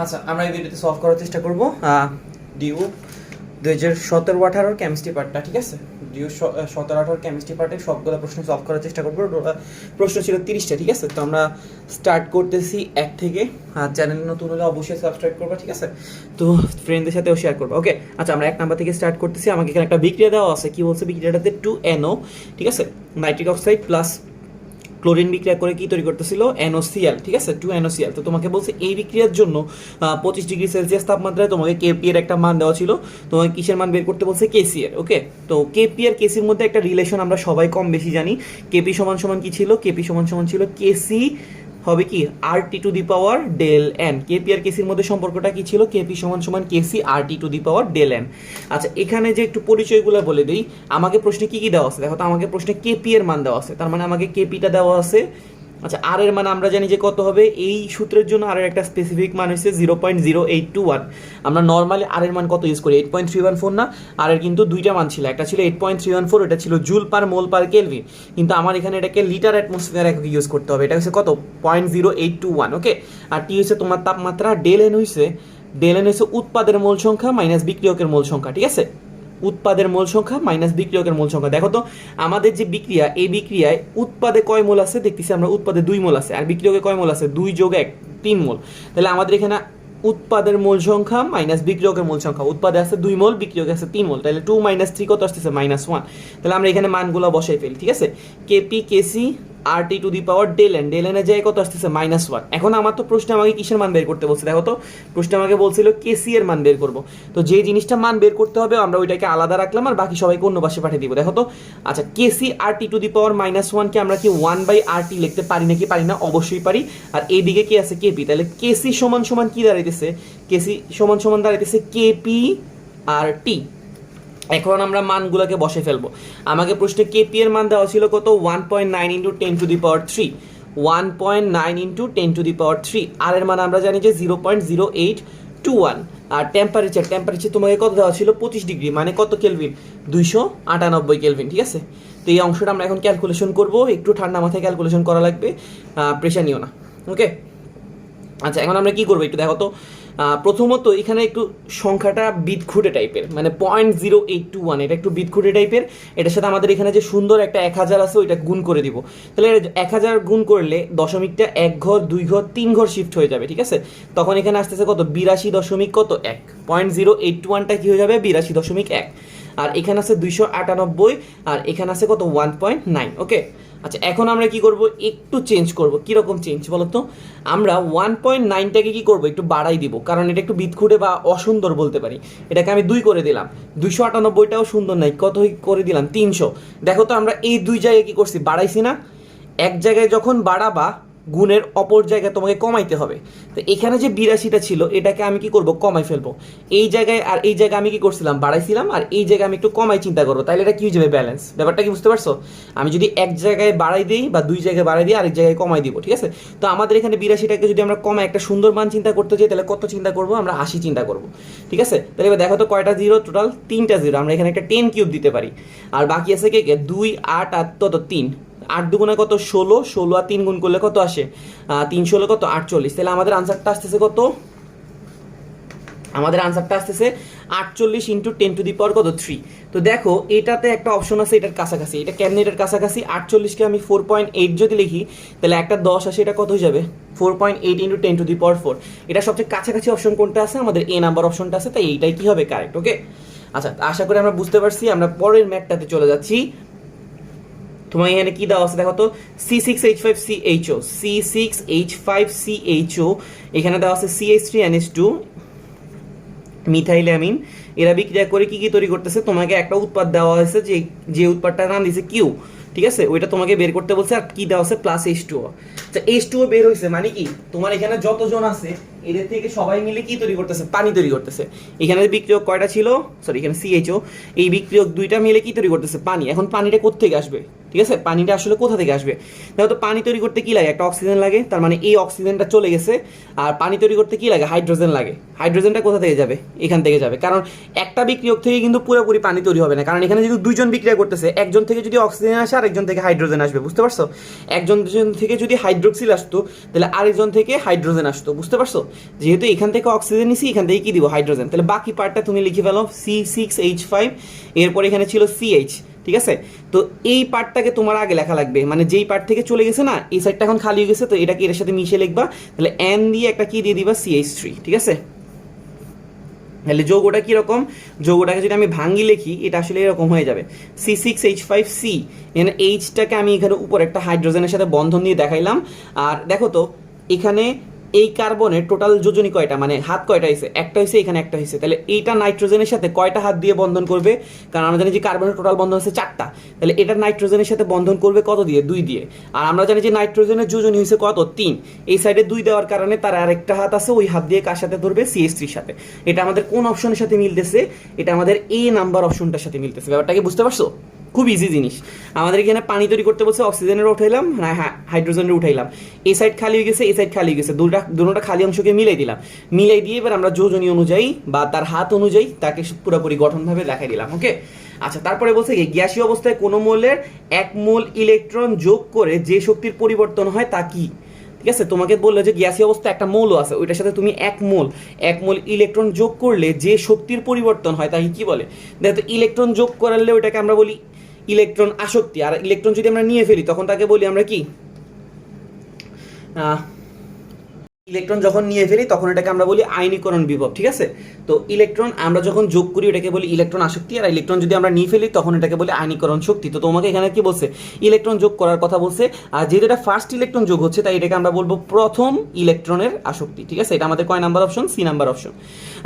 আচ্ছা, আমরা এই ভিডিওতে সলভ করার চেষ্টা করব ডিউ 2017-18 কেমিস্ট্রি পার্টটা, ঠিক আছে? ডিউ 17-18 কেমিস্ট্রি পার্টের সবগুলো প্রশ্ন সলভ করার চেষ্টা করবো। প্রশ্ন ছিল 30টা, ঠিক আছে? তো আমরা স্টার্ট করতেছি 1 থেকে। চ্যানেল নতুন হলে অবশ্যই সাবস্ক্রাইব করবা, ঠিক আছে? তো ফ্রেন্ডদের সাথেও শেয়ার করবা, ওকে? আচ্ছা, আমরা 1 নাম্বার থেকে স্টার্ট করতেছি। আমাকে এখানে একটা বিক্রিয়া দেওয়া আছে। কি বলছে বিক্রিয়াটাতে? 2NO, ঠিক আছে, নাইট্রিক অক্সাইড প্লাস ক্লোরিন বিক্রিয়া করে কি তৈরি করতেছিল? NOCl, ঠিক আছে, 2NOCl। তো তোমাকে বলছে এই বিক্রিয়ার জন্য 25 ডিগ্রি সেলসিয়াস তাপমাত্রায় তোমাকে কেপি এর একটা মান দেওয়া ছিল। তোমাকে কিসের মান বের করতে বলছে? কেসি এর, ওকে? তো কেপি আর কেসির মধ্যে একটা রিলেশন আমরা সবাই কম বেশি জানি। কেপি সমান সমান কি ছিল? কেপি সমান সমান ছিল কেসি হবে কি RT to the power del n. KP আর কেসির মধ্যে সম্পর্কটা কি ছিল? কেপি সমান সমান KC RT to the power del n. আচ্ছা, এখানে যে একটু পরিচয়গুলো বলে দিই। আমাকে প্রশ্নে কি কি দেওয়া আছে দেখো তো। আমাকে প্রশ্নে কেপি এর মান দেওয়া আছে, তার মানে আমাকে কেপিটা দেওয়া আছে। আচ্ছা, আর এর মান আমরা জানি যে কত হবে। এই সূত্রের জন্য আর এর একটা স্পেসিফিক মান হচ্ছে 0.0821। আমরা নর্মালি আর এর মান কত ইউজ করি? 8.314 না? আর এর কিন্তু দুইটা মান ছিল, একটা ছিল 8.314, এটা ছিল জুল পার মোল পার কেলভিন। কিন্তু আমার এখানে এটাকে লিটার অ্যাটমসফিয়ার একক ইউজ করতে হবে। এটা হচ্ছে কত? 0.0821, ওকে? আর টি হচ্ছে তোমার তাপমাত্রা, ডেল এন হচ্ছে উৎপাদের মোল সংখ্যা মাইনাস বিক্রিয়কের মোল সংখ্যা, ঠিক আছে? উৎপাদের মোল সংখ্যা মাইনাস বিক্রিয়কের মোল সংখ্যা। দেখো তো আমাদের যে বিক্রিয়া, এই বিক্রিয়ায় উৎপাদে কয় মোল আছে? দেখতেছি আমরা উৎপাদে 2 মোল আছে, আর বিক্রিয়কে কয় মোল আছে? 2 যোগ 1 3 মোল। তাহলে আমাদের এখানে উৎপাদের মোল সংখ্যা মাইনাস বিক্রিয়কের মোল সংখ্যা। উৎপাদে আছে 2 মোল, বিক্রিয়কে আছে 3 মোল। তাহলে 2 - 3 কত আসতেছে? -1। তাহলে আমরা এখানে মানগুলো বসাই ফেলি, ঠিক আছে? KP KC RT to the power del n, del n এর জায়গায় কত আসতেছে? -1। এখন আমার তো প্রশ্নে আমাকে কিসের মান বের করতে বলছে? দেখো তো প্রশ্নে আমাকে বলছিল কেসি এর মান বের করব। তো যে জিনিসটা মান বের করতে হবে আমরা ওইটাকে আলাদা রাখলাম, আর বাকি সবাইকে অন্য পাশে পাঠিয়ে দিব। দেখো তো, আচ্ছা, কেসি RT টু দি পাওয়ার -1 কে আমরা কি 1/RT লিখতে পারি নাকি পারি না? অবশ্যই পারি। আর এইদিকে কি আছে? কেপি। তাহলে কেসি সমান সমান কি দাঁড়াইতেছে? কেসি সমান সমান দাঁড়াইতেছে কেপি আর টি। এখন আমরা মানগুলোকে বসে ফেলবো। আমাকে প্রশ্নে কেপি এর মান দেওয়া ছিল কত? 1.9 × 10 two the power 3। 1.9 × 10 two the পাওয়ার 3। আর এর মান আমরা জানি যে 0.0821। আর টেম্পারেচার তোমাকে কত দেওয়া ছিল? 25 ডিগ্রি, মানে কত কেলভিন? 298 কেলভিন, ঠিক আছে? তো এই অংশটা আমরা এখন ক্যালকুলেশন করব। একটু ঠান্ডা মাথায় ক্যালকুলেশন করা লাগবে, প্রেশার নিও না, ওকে? আচ্ছা, এখন আমরা কি করবো একটু দেখো তো। প্রথমত এখানে একটু সংখ্যাটা বিদঘুটে টাইপের, মানে 0.0821, এটা একটু বিদঘুটে টাইপের। এটার সাথে আমাদের এখানে যে সুন্দর একটা 1000 আছে ওইটা গুণ করে দিব। তাহলে 1000 গুণ করলে দশমিকটা 1 ঘর 2 ঘর 3 ঘর শিফট হয়ে যাবে, ঠিক আছে? তখন এখানে আসতেছে কত? 82.1। 0.0821টা কি হয়ে যাবে? 82.1। আর এখানে আছে 298, আর এখানে আছে কত? 1.9, ওকে? আচ্ছা, এখন আমরা কি করব? একটু চেঞ্জ করব। কিরকম চেঞ্জ বলো তো? আমরা 1.9টাকে কি করব? একটু বাড়াই দিব, কারণ এটা একটু বিদঘুটে বা অসুন্দর বলতে পারি। এটাকে আমি 2 করে দিলাম। 298টাও সুন্দর নাই, কত করে দিলাম? 300। দেখো তো আমরা এই দুই জায়গায় কি করছি? বাড়াইছি না? এক জায়গায় যখন বাড়াবা গুণের অপর জায়গায় তোমাকে কমাইতে হবে। তো এখানে যে 82টা ছিল এটাকে আমি কি করব? কমাই ফেলবো। এই জায়গায় আর এই জায়গায় আমি কি করছিলাম? বাড়াইছিলাম, আর এই জায়গায় আমি একটু কমাই চিন্তা করবো। তাহলে এটা কি হয়ে যাবে? ব্যালেন্স। ব্যাপারটা কি বুঝতে পারছো? আমি যদি এক জায়গায় বাড়াই দিই বা দুই জায়গায় বাড়াই দিই, আরেক জায়গায় কমাই দিব, ঠিক আছে? তো আমাদের এখানে 82টাকে যদি আমরা কমাই একটা সুন্দর মান চিন্তা করতে চাই, তাহলে কত চিন্তা করবো? আমরা 80 চিন্তা করবো, ঠিক আছে? তাহলে এবার দেখো তো কয়টা জিরো? টোটাল 3টা জিরো। আমরা এখানে একটা 10 কিউব দিতে পারি। আর বাকি আছে কে? 2 8 আর তত 3। 8 দুগুণে কত? 16। 16 আর 3 গুণ করলে কত আসে? 3 16 কত? 48। তাহলে আমাদের আনসারটা আসতেছে কত? আমাদের আনসারটা আসতেছে 48 × 10 টু দি পাওয়ার কত? 3। তো দেখো এটাতে একটা অপশন আছে এটার কাছাকাছি। এটা কেমন এটার কাছাকাছি? 48কে আমি 4.8 যদি লিখি, তাহলে একটা 10 আসে, এটা কত হয়ে যাবে? 4.8 × 10 টু দি পাওয়ার 4। এটা সবচেয়ে কাছাকাছি অপশন কোনটা আছে? আমাদের এ নাম্বার অপশনটা আছে, তাই এইটাই কি হবে? কারেক্ট, ওকে? আচ্ছা, আশা করি আমরা বুঝতে পারছি। আমরা পরের ম্যাথটাতে চলে যাচ্ছি। তোমার এখানে কি দেওয়া আছে দেখো তো? C6H5CHO, C6H5CHO। এখানে দেওয়া আছে CH3NH2 মিথাইলামিন। এরা বিক্রিয়া করে কি কি তৈরি করতেছে? তোমাকে একটা উৎপাদ দেওয়া হয়েছে, যে উৎপাদটার নাম দিয়েছে কিউ, ঠিক আছে? ওইটা তোমাকে বের করতে বলছে। আর কি দেওয়া আছে? Plus H2O। আচ্ছা, H2O বের হয়েছে মানে কি? তোমার এখানে যতজন আছে এদের থেকে সবাই মিলে কি তৈরি করতেছে? পানি তৈরি করতেছে। এখানে বিক্রিয়ক কয়টা ছিল? সরি, এখানে CHO। এই বিক্রিয়ক দুইটা মিলে কি তৈরি করতেছে? পানি। এখন পানিটা কোথা থেকে আসবে? ঠিক আছে, পানিটা আসলে কোথা থেকে আসবে? দেখো তো, পানি তৈরি করতে কি লাগে? একটা অক্সিজেন লাগে। তার মানে এই অক্সিজেনটা চলে গেছে। আর পানি তৈরি করতে কি লাগে? হাইড্রোজেন লাগে। হাইড্রোজেনটা কোথা থেকে যাবে? এখান থেকে যাবে। কারণ একটা বিক্রিয়ক থেকে কিন্তু পুরোপুরি পানি তৈরি হবে না, কারণ এখানে যদি দুইজন বিক্রিয়া করতেছে, একজন থেকে যদি অক্সিজেন আসে আর একজন থেকে হাইড্রোজেন আসবে, বুঝতে পারছো? একজন থেকে যদি হাইড্রোক্সিল আসতো, তাহলে আরেকজন থেকে হাইড্রোজেন আসতো, বুঝতে পারছো? যেহেতু এখান থেকে অক্সিজেন নিছি, এখান থেকে কি দিব হাইড্রোজেন, তাহলে বাকি পার্টটা তুমি লিখে ফেলো C6H5, এরপর এখানে ছিল CH, ঠিক আছে। তো এই পার্টটাকে তোমার আগে লেখা লাগবে, মানে যেই পার্ট থেকে চলে গেছে না এই সাইডটা এখন খালি হয়ে গেছে, তো এটাকে এর সাথে মিশিয়ে লিখবা, তাহলে N দিয়ে একটা কি দিয়ে দিবা CH3, ঠিক আছে। তাহলে যৌগটা কীরকম, যৌগটাকে যদি আমি ভাঙ্গি লিখি এটা আসলে এরকম হয়ে যাবে C6H5C, এখানে এইচটাকে আমি এখানে উপর একটা হাইড্রোজেনের সাথে বন্ধন দিয়ে দেখাইলাম। আর দেখো তো এখানে এই কার্বনের টোটাল যোজনী কয়টা, মানে হাত কয়টা হয়েছে, একটা হয়েছে, এখানে একটা হয়েছে, তাহলে এইটা নাইট্রোজেনের সাথে কয়টা হাত দিয়ে বন্ধন করবে, কারণ আমরা জানি যে কার্বনের টোটাল বন্ধন হচ্ছে 4টা, তাহলে এটা নাইট্রোজেনের সাথে বন্ধন করবে কত দিয়ে, 2 দিয়ে। আর আমরা জানি যে নাইট্রোজেনের যোজনী হয়েছে কত, 3, এই সাইডে 2 দেওয়ার কারণে তার আরেকটা হাত আছে, ওই হাত দিয়ে কার সাথে ধরবে, CH3 সাথে। এটা আমাদের কোন অপশনের সাথে মিলতেছে, এটা আমাদের A নাম্বার অপশনটার সাথে মিলতেছে। ব্যাপারটাকে বুঝতে পারছো, খুব ইজি জিনিস। আমাদের এখানে পানি তৈরি করতে বলছে, অক্সিজেনের উঠাইলাম, হাইড্রোজেনের উঠাইলাম, এই সাইড খালি হয়ে গেছে, এই সাইড খালি হয়ে গেছে, দুটোটা খালি অংশকে মিলাই দিলাম, মিলাই দিয়ে এবার আমরা যোজনী অনুযায়ী বা তার হাত অনুযায়ী তাকে পুরোপুরি গঠনভাবে দেখাই দিলাম। ওকে, আচ্ছা, তারপরে বলছে কি, গ্যাসীয় অবস্থায় কোনো মোলের 1 মোল ইলেকট্রন যোগ করে যে শক্তির পরিবর্তন হয় তা কি, ঠিক আছে। তোমাকে বললো যে গ্যাসীয় অবস্থায় একটা মৌল আছে, ওইটার সাথে তুমি 1 মোল ইলেকট্রন যোগ করলে যে শক্তির পরিবর্তন হয় তাকে কি বলে। দেখো, ইলেকট্রন যোগ করলে ওইটাকে আমরা বলি ইলেকট্রন আসক্তি, আর ইলেকট্রন যদি আমরা নিয়ে ফেলি তখন তাকে বলি আমরা কি, ইলেকট্রন যখন নিয়ে ফেলি তখন এটাকে আমরা বলি আয়নীকরণ বিভব, ঠিক আছে। তো ইলেকট্রন আমরা যখন যোগ করি এটাকে বলি ইলেকট্রন আসক্তি, আর ইলেকট্রন যদি আমরা নিয়ে ফেলি তখন এটাকে বলি আয়নীকরণ শক্তি। তো তোমাকে এখানে কি বলছে, ইলেকট্রন যোগ করার কথা বলছে, আর যেহেতু এটা ফার্স্ট ইলেকট্রন যোগ হচ্ছে তাই এটাকে আমরা বলবো প্রথম ইলেকট্রনের আসক্তি, ঠিক আছে। এটা আমাদের কয় number option, C number option.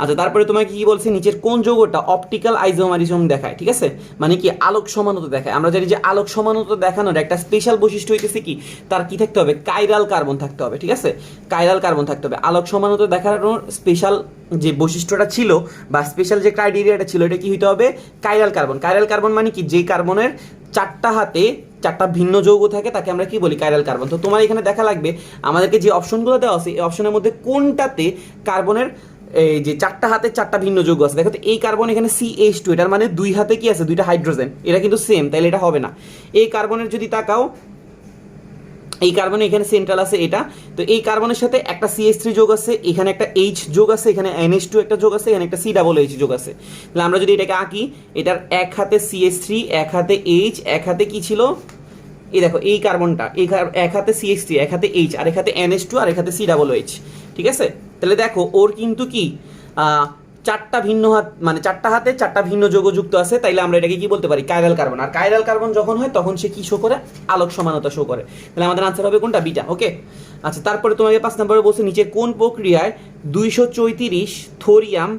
আচ্ছা, তারপরে তোমাকে কি বলছে, নিচের কোন যৌগটা অপটিক্যাল আইসোমারিজম দেখায়, ঠিক আছে, মানে কি আলোক সমানুতা দেখায়। আমরা জানি যে আলোক সমানুতা দেখানোর একটা স্পেশাল বৈশিষ্ট্য হইতেছে কি, তার কি থাকতে হবে, কাইরাল কার্বন থাকতে হবে, ঠিক আছে, কাইরাল কার্বন থাকতে হবে। আলোক সমানুতা দেখানোর স্পেশাল যে বৈশিষ্ট্যটা ছিল বা স্পেশাল যে ক্রাইটেরিয়াটা ছিল এটা কি হইতে হবে, কাইরাল কার্বন। কাইরাল কার্বন মানে কি, যে কার্বনের 4টা হাতে 4টা ভিন্ন যৌগ থাকে তাকে আমরা কি বলি, কাইরাল কার্বন। তো তোমার এখানে দেখা লাগবে আমাদেরকে যে অপশনগুলো দেওয়া আছে এই অপশনের মধ্যে কোনটাতে কার্বনের এই যে 4টা হাতে 4টা ভিন্ন যৌগ আছে। দেখো তো এই কার্বন এখানে CH2, এটার মানে 2 হাতে কি আছে, 2টা হাইড্রোজেন, এটা কিন্তু সেম, তাইলে এটা হবে না। এই কার্বনের যদি তাকাও, এই কার্বনে এখানে সেন্ট্রাল আছে এটা, তো এই কার্বনের সাথে একটা CH3 যোগ আছে, এখানে একটা H যোগ আছে, এখানে NH2 একটা যোগ আছে, এখানে একটা CH যোগ আছে। তাহলে আমরা যদি এটাকে আঁকি, এটার এক হাতে CH3, এক হাতে H, এক হাতে কি ছিল, এই দেখো এই কার্বনটা, এক হাতে CH3, এক হাতে H, আর এক হাতে NH2, আর এক হাতে CH, ঠিক আছে। তাহলে দেখো ওর কিন্তু কি 4টা ভিন্ন হাত, মানে 4টা হাতে 4টা ভিন্ন যৌগ যুক্ত আছে, তাইলে আমরা এটাকে কি বলতে পারি, কাইরাল কার্বন। আর কাইরাল কার্বন যখন হয় তখন সে কি শো করে, আলোক সমানতা শো করে। তাহলে আমাদের আনসার হবে কোনটা, বিটা। ওকে, আচ্ছা, তারপরে তোমাকে 5 নম্বরে বলছে, নিচে কোন প্রক্রিয়ায় 234 থোরিয়াম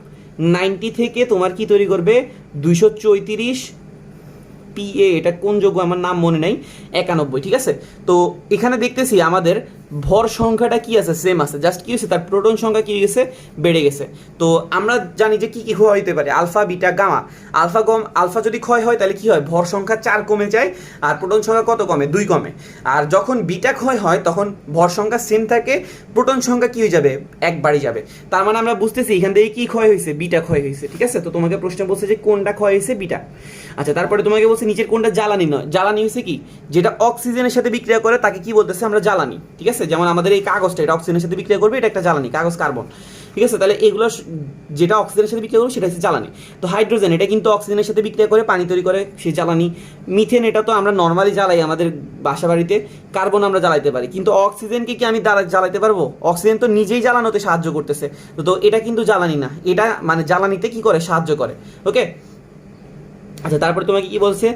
90 থেকে তোমার কি তৈরি করবে, 234 PA, এটা কোন যৌগ আমার নাম মনে নাই, 91, ঠিক আছে। তো এখানে দেখতেছি আমাদের ভর সংখ্যাটা কি আছে, সেম আছে, জাস্ট কি হয়েছে, তার প্রোটন সংখ্যা কি গেছে, বেড়ে গেছে। তো আমরা জানি যে কি কি ক্ষয় হইতে পারে, আলফা, বিটা, গামা। আলফা যদি ক্ষয় হয় তাহলে কি হয়, ভর সংখ্যা 4 কমে যায়, আর প্রোটন সংখ্যা কত কমে, 2 কমে। আর যখন বিটা ক্ষয় হয় তখন ভর সংখ্যা সেম থাকে, প্রোটন সংখ্যা কি হয়ে যাবে, 1 বাড়ে যাবে। তার মানে আমরা বুঝতেছি এখান থেকে কি ক্ষয় হয়েছে, বিটা ক্ষয় হয়েছে, ঠিক আছে। তো তোমাকে প্রশ্ন বলছে যে কোনটা ক্ষয় হয়েছে, বিটা। আচ্ছা, তারপরে তোমাকে বলছে নিচের কোনটা জ্বালানি নয়, জ্বালানি হয়েছে কি, যেটা অক্সিজেনের সাথে বিক্রিয়া করে তাকে কি বলতেছে আমরা, জ্বালানি, ঠিক আছে। যেমন আমাদের এই কাগজটা, এটা অক্সিজেনের সাথে বিক্রিয়া করবে, এটা একটা জ্বালানি, কাগজ, কার্বন, ঠিক আছে। তাহলে এগুলো যেটা অক্সিজেনের সাথে বিক্রিয়া করবে সেটা হচ্ছে জ্বালানি। তো হাইড্রোজেন, এটা কিন্তু অক্সিজেনের সাথে বিক্রিয়া করে পানি তৈরি করে, সে জ্বালানি। মিথেন, এটা তো আমরা নর্মালি জ্বালাই আমাদের বাসা বাড়িতে, কার্বন আমরা জ্বালাইতে পারি, কিন্তু অক্সিজেনকে কি আমি জ্বালাইতে পারবো, অক্সিজেন তো নিজেই জ্বালানোতে সাহায্য করতেছে, তো এটা কিন্তু জ্বালানি না, এটা মানে জ্বালানিতে কি করে, সাহায্য করে। ওকে, আচ্ছা, তারপরে তোমাকে কি বলছে,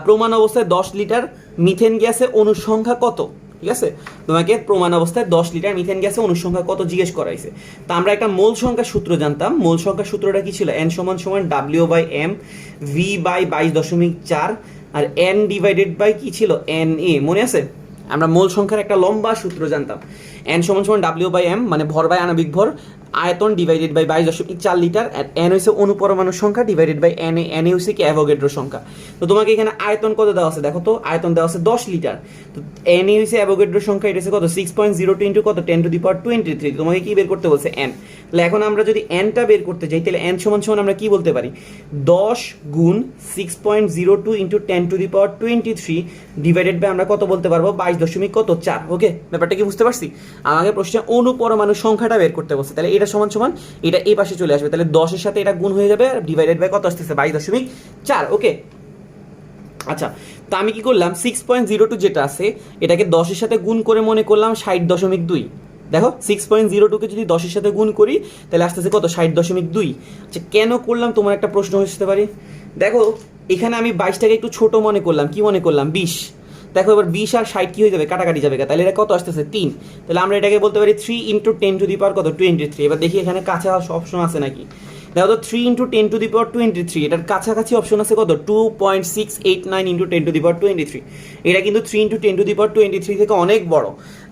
প্রমাণ অবস্থায় 10 লিটার মিথেন গ্যাসে অণুর সংখ্যা কত, ঠিক আছে। তোমাকে প্রমাণ অবস্থায় 10 লিটার মিথেন গ্যাসে অণুর সংখ্যা কত জিজ্ঞেস করাইছে। তো আমরা একটা মোল সংখ্যার সূত্র জানতাম, মোল সংখ্যার সূত্রটা কি ছিল, N = W/M, V/22.4, আর N ডিভাইডেড বাই কি ছিল, Na, মনে আছে। আমরা মোল সংখ্যার একটা লম্বা সূত্র জানতাম, N = W/M, মানে ভর বাই আণবিক ভর, আয়তন ডিভাইডেড বাই 22.4 লিটার, এন হচ্ছে অনুপরমাণুর সংখ্যা ডিভাইডেড বাই এন, এন হচ্ছে কি অ্যাভোগাড্রোর সংখ্যা। তো তোমাকে এখানে আয়তন কত দেওয়া আছে দেখো তো, আয়তন দেওয়া আছে 10 লিটার। তো এন হচ্ছে অ্যাভোগাড্রোর সংখ্যা, এটা হচ্ছে কত 6.02 ইন্টু কত 10⁻23। তোমাকে কি বের করতে বলছে এন। তাহলে এখন আমরা যদি এনটা বের করতে যাই তাহলে এন সমান সমান আমরা কি বলতে পারি 10 গুণ 6.02 ইন্টু 10⁻23 ডিভাইডেড বাই আমরা কত বলতে পারবো 22.4। ওকে, ব্যাপারটা কি বুঝতে পারছি? আমাকে প্রশ্নে অনুপরমাণুর সংখ্যাটা বের করতে বলছে, তাহলে এটা সমান সমান এটা এই পাশে চলে আসবে, তাহলে 10 এর সাথে এটা গুণ হয়ে যাবে আর ডিভাইডেড বাই কত আসতেছে 22.4। ওকে, আচ্ছা, তো আমি কি করলাম 6.02 যেটা আছে এটাকে 10 এর সাথে গুণ করে মনে করলাম 60.2। দেখো 6.02কে যদি 10 এর সাথে গুণ করি তাহলে আসতেছে কত 60.2। আচ্ছা, কেন করলাম তোমার একটা প্রশ্ন আসতে পারে। দেখো এখানে আমি 22টাকে একটু ছোট মনে করলাম, কি মনে করলাম 20। দেখো এবার 20 আর 60 কি হয়ে যাবে কাটাকাটি যাবে, তাহলে এটা কত আসতেছে 3। তাহলে আমরা এটাকে বলতে পারি 3 ইন্টু 10⁻23। এবার দেখি এখানে কাছে অপশন আছে নাকি। দেখো তো 3 ইন্টু 10⁻23, এটার কাছাকাছি অপশন আছে কত 2.689 ইন্টু 10⁻23। এটা কিন্তু 3 ইন্টু 10⁻23 থেকে অনেক বড়,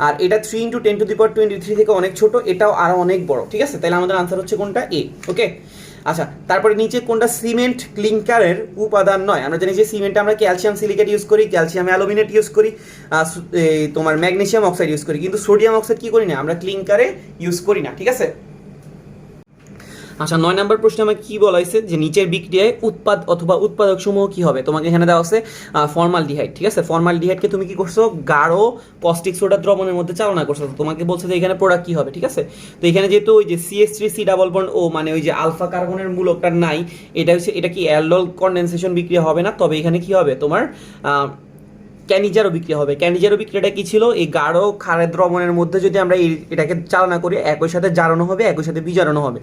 আর এটা 3 ইন্টু 10⁻23 থেকে অনেক ছোট, এটাও আরো অনেক বড়। ঠিক আছে, তাহলে আমাদের আনসার হচ্ছে কোনটা এ। ওকে, আচ্ছা, তারপরে নিচে কোনটা সিমেন্ট ক্লিংকারের উপাদান নয়। আমরা জানি যে সিমেন্টে আমরা ক্যালসিয়াম সিলিকেট ইউজ করি, ক্যালসিয়াম অ্যালুমিনেট ইউজ করি, তোমার ম্যাগনেসিয়াম অক্সাইড ইউজ করি, কিন্তু সোডিয়াম অক্সাইড কি করি না, আমরা ক্লিংকারে ইউজ করি না। ঠিক আছে, আচ্ছা 9 নম্বর প্রশ্নে আমাকে কি বলা হয়েছে যে নিচের বিক্রিয়ায় উৎপাদ অথবা উৎপাদক সমূহ কি হবে। তোমাকে এখানে দেওয়া আছে ফর্মালডিহাইড। ঠিক আছে, ফর্মালডিহাইডকে তুমি কি করছো গাঢ় কস্টিক সোডা দ্রবণের মধ্যে চালনা করছো, তোমাকে বলছে যে এখানে প্রোডাক্ট কি হবে। ঠিক আছে, তো এখানে যেহেতু ওই যে CH3C ডাবল বন্ড ও মানে ওই যে আলফা কার্বনের মূলকটা নাই, এটা হচ্ছে এটা কি অ্যালডোল কনডেনসেশন বিক্রিয়া হবে না, তবে এখানে কি হবে তোমার ক্যানিজারও বিক্রিয়া হবে। ক্যানিজারও বিক্রিয়াটা কি ছিল, এই গাঢ় ক্ষারের দ্রবণের মধ্যে যদি আমরা এটাকে চালনা করি একই সাথে জারণ হবে একই সাথে বিজারণ হবে।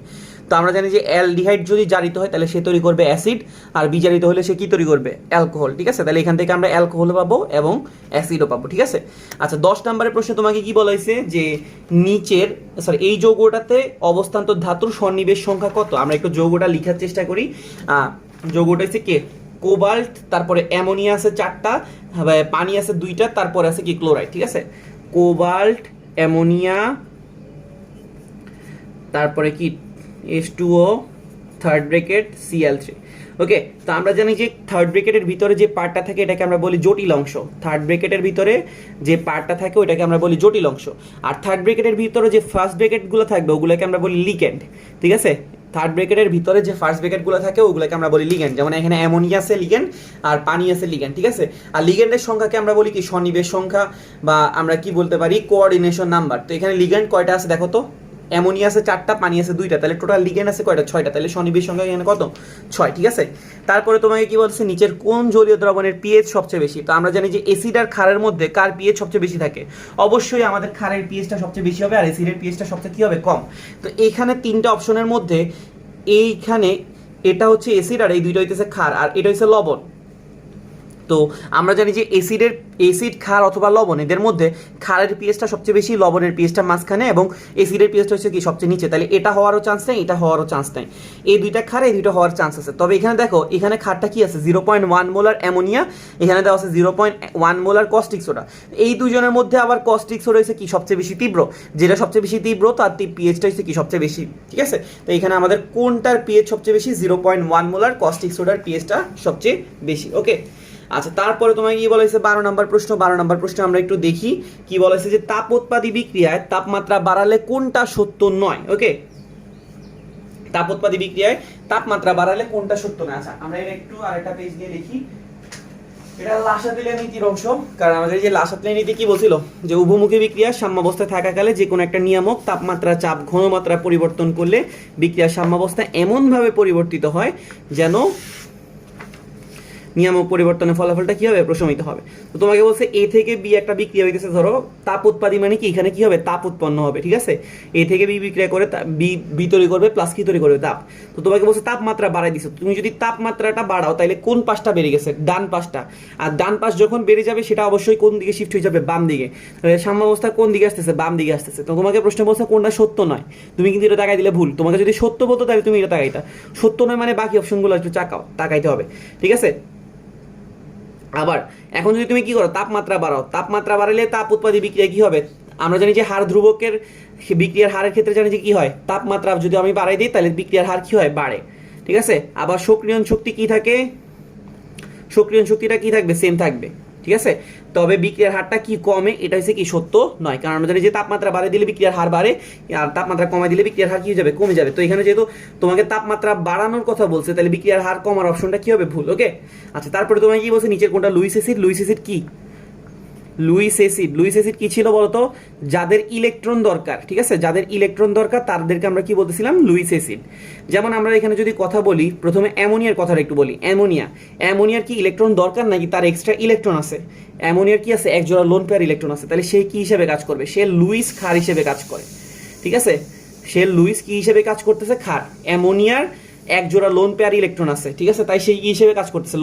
তো আমরা জানি যে অ্যালডিহাইড যদি জারিত হয় তাহলে সে তৈরি করবে অ্যাসিড, আর বিজারিত হলে সে কি তৈরি করবে অ্যালকোহল। ঠিক আছে, তাহলে এখান থেকে আমরা অ্যালকোহল পাবো এবং অ্যাসিডও পাবো। ঠিক আছে, আচ্ছা 10 নম্বরের প্রশ্নে তোমাকে কি বলা হয়েছে যে নিচের এই যৌগটাতে অবস্থান্তর ধাতুর সন্নিবেশ সংখ্যা কত। আমরা একটু যৌগটা লেখার চেষ্টা করি। যৌগটা হচ্ছে কে কোবাল্ট, তারপরে অ্যামোনিয়া আছে 4টা, পানি আছে 2টা, তারপরে আছে কি ক্লোরাইড। ঠিক আছে, কোবাল্ট, অ্যামোনিয়া, তারপরে কি H2O, থার্ড ব্র্যাকেট Cl3। ওকে, তো আমরা জানি যে থার্ড ব্র্যাকেটের ভিতরে যে পার্টটা থাকে এটাকে আমরা বলি জটিল অংশ। থার্ড ব্র্যাকেটের ভিতরে যে পার্টটা থাকে ওইটাকে আমরা বলি জটিল অংশ, আর থার্ড ব্র্যাকেটের ভিতরে যে ফার্স্ট ব্র্যাকেটগুলো থাকবে ওগুলোকে আমরা বলি লিগ্যান্ড। ঠিক আছে, থার্ড ব্র্যাকেটের ভিতরে যে ফার্স্ট ব্র্যাকেটগুলো থাকে ওগুলোকে আমরা বলি লিগ্যান্ড। যেমন এখানে অ্যামোনিয়া আছে লিগ্যান্ড আর পানি আছে লিগ্যান্ড। ঠিক আছে, আর লিগ্যান্ডের সংখ্যাকে আমরা বলি কি সন্নিবেশ সংখ্যা, বা আমরা কি বলতে পারি কোঅর্ডিনেশন নাম্বার। তো এখানে লিগ্যান্ড কয়টা আছে দেখো তো, অ্যামোনিয়া আছে 4টা, পানি আছে 2টা, তাহলে টোটাল লিগ্যান্ড আছে কয়টা 6টা, তাহলে সন্নিবেশ সংখ্যা এখানে কত 6। ঠিক আছে, তারপরে তোমাকে কি বলছে নিচের কোন জলীয় দ্রবণের পিএইচ সবচেয়ে বেশি। তো আমরা জানি যে এসিড আর ক্ষারের মধ্যে কার পিএইচ সবচেয়ে বেশি থাকে, অবশ্যই আমাদের ক্ষারের পিএইচটা সবচেয়ে বেশি হবে আর এসিডের পিএইচটা সবচেয়ে কি হবে কম। তো এইখানে 3টা অপশনের মধ্যে এইখানে এটা হচ্ছে এসিড আর এই দুইটা হইতেছে ক্ষার আর এটা হচ্ছে লবণ। তো আমরা জানি যে এসিড ক্ষার অথবা লবণ এদের মধ্যে ক্ষারের পিএইচটা সবচেয়ে বেশি, লবণের পিএইচটা মাঝখানে এবং এসিডের পিএইচটা হচ্ছে কি সবচেয়ে নিচে, তাহলে এটা হওয়ারও চান্স নেই এটা হওয়ারও চান্স নেই। এই দুইটা ক্ষার এই দুইটা হওয়ার চান্স আছে। তবে এখানে দেখো এখানে ক্ষারটা কি আছে 0.1 মোলার অ্যামোনিয়া, এখানে দেওয়া আছে 0.1 মোলার কস্টিক সোডা। এই দুজনের মধ্যে আবার কস্টিক সোডা হচ্ছে কি সবচেয়ে বেশি তীব্র, যেটা সবচেয়ে বেশি তীব্র তার পিএইচটা হচ্ছে কি সবচেয়ে বেশি। ঠিক আছে, তো এখানে আমাদের কোনটার পিএইচ সবচেয়ে বেশি 0.1 মোলার কস্টিক সোডার পিএইচটা সবচেয়ে বেশি। ওকে, আচ্ছা তারপরে তোমাকে কি বলা হয়েছে 12 নম্বর প্রশ্ন। 12 নম্বর প্রশ্ন আমরা একটু দেখি কি বলা হয়েছে যে তাপোৎপাদী বিক্রিয়ায় তাপমাত্রা বাড়ালে কোনটা সত্য নয়। ওকে, তাপোৎপাদী বিক্রিয়ায় তাপমাত্রা বাড়ালে কোনটা সত্য নয়। আচ্ছা আমরা এটা একটু আরেকটা পেজ দিয়ে দেখি। এটা লাসাতেলিয়া নীতির অংশ, কারণ আমাদের যে লাসাতেলিয়া নীতি কি বলছিল যে উভমুখী বিক্রিয়া সাম্যাবস্থায় থাকাকালে যে কোনো একটা নিয়ামক তাপমাত্রা চাপ ঘনমাত্রা পরিবর্তন করলে বিক্রিয়ার সাম্যাবস্থা এমনভাবে পরিবর্তিত হয় যেন নিয়ামক পরিবর্তনের ফলাফলটা কি হবে প্রশমিত হবে। তো তোমাকে বলছে এ থেকে বি একটা বিক্রিয়া হইতেছে, ধরো তাপ উৎপাদী মানে কি এখানে কি হবে তাপ উৎপন্ন হবে। ঠিক আছে, এ থেকে বি বিক্রিয়া করে বি তৈরি করবে প্লাস কি তৈরি করবে তাপ। তো তোমাকে বলছে তাপমাত্রা বাড়াই দিছো, তুমি যদি তাপমাত্রাটা বাড়াও তাহলে কোন পাশটা বেড়ে গেছে ডান পাশটা, আর ডান পাশ যখন বেড়ে যাবে সেটা অবশ্যই কোন দিকে শিফট হয়ে যাবে বাম দিকে। সাম্যাবস্থা কোন দিকে আসতেছে বাম দিকে আসতেছে। তো তোমাকে প্রশ্ন বলছে কোনটা সত্য নয়, তুমি কিন্তু এটা তাকাই দিলে ভুল। তোমাকে যদি সত্য বলতো তাহলে তুমি এটা তাকাইতা, সত্য নয় মানে বাকি অপশনগুলো একটু তাকাইতে হবে। ঠিক আছে, আবার এখন যদি তুমি কি করো তাপমাত্রা বাড়াও, তাপমাত্রা বাড়ালে তাপ উৎপাদী বিক্রিয়া কি হবে, আমরা জানি যে হার ধ্রুবকের বিক্রিয়ার হারের ক্ষেত্রে জানি যে কি হয়, তাপমাত্রা যদি আমি বাড়াই দিই তাহলে বিক্রিয়ার হার কি হয়, বাড়ে। ঠিক আছে, আবার সক্রিয়ণ শক্তি কি থাকে, সক্রিয়ণ শক্তিটা কি থাকবে, সেম থাকবে। ঠিক আছে, তবে বিক্রিয়ার হারটা কি কমে, এটা হচ্ছে কি সত্য নয়, কারণ আমরা জানি যে তাপমাত্রা বাড়িয়ে দিলে বিক্রিয়ার হার বাড়ে, আর তাপমাত্রা কমাই দিলে বিক্রিয়ার হার কি হয়ে যাবে, কমে যাবে। তো এখানে যেহেতু তোমাকে তাপমাত্রা বাড়ানোর কথা বলছে, তাহলে বিক্রিয়ার হার কমার অপশনটা কি হবে, ভুল। ওকে, আচ্ছা, তারপরে তোমাকে কি বলছে, নিচের কোনটা লুইস অ্যাসিড, লুইস অ্যাসিড কি, লুইস অ্যাসিড কি ছিল বলতো, যাদের ইলেকট্রন দরকার। ঠিক আছে, যাদের ইলেকট্রন দরকার তাদেরকে আমরা কি বলতেছিলাম, লুইস অ্যাসিড। যেমন আমরা এখানে যদি কথা বলি, প্রথমে অ্যামোনিয়ার কথাটা একটু বলি। অ্যামোনিয়ার কি ইলেকট্রন দরকার নাকি তার এক্সট্রা ইলেকট্রন আছে? অ্যামোনিয়ার কি আছে, এক জোড়া লোন পেয়ার ইলেকট্রন আছে, তাহলে সে কি হিসেবে কাজ করবে, সে লুইস ক্ষার হিসেবে কাজ করে। ঠিক আছে, সে লুইস কি হিসেবে কাজ করতেছে, ক্ষার। অ্যামোনিয়ার এক জোড়া লোন পেয়ার ইলেকট্রন আছে, ঠিক আছে, তাই সেই হিসেবে কাজ করতেছে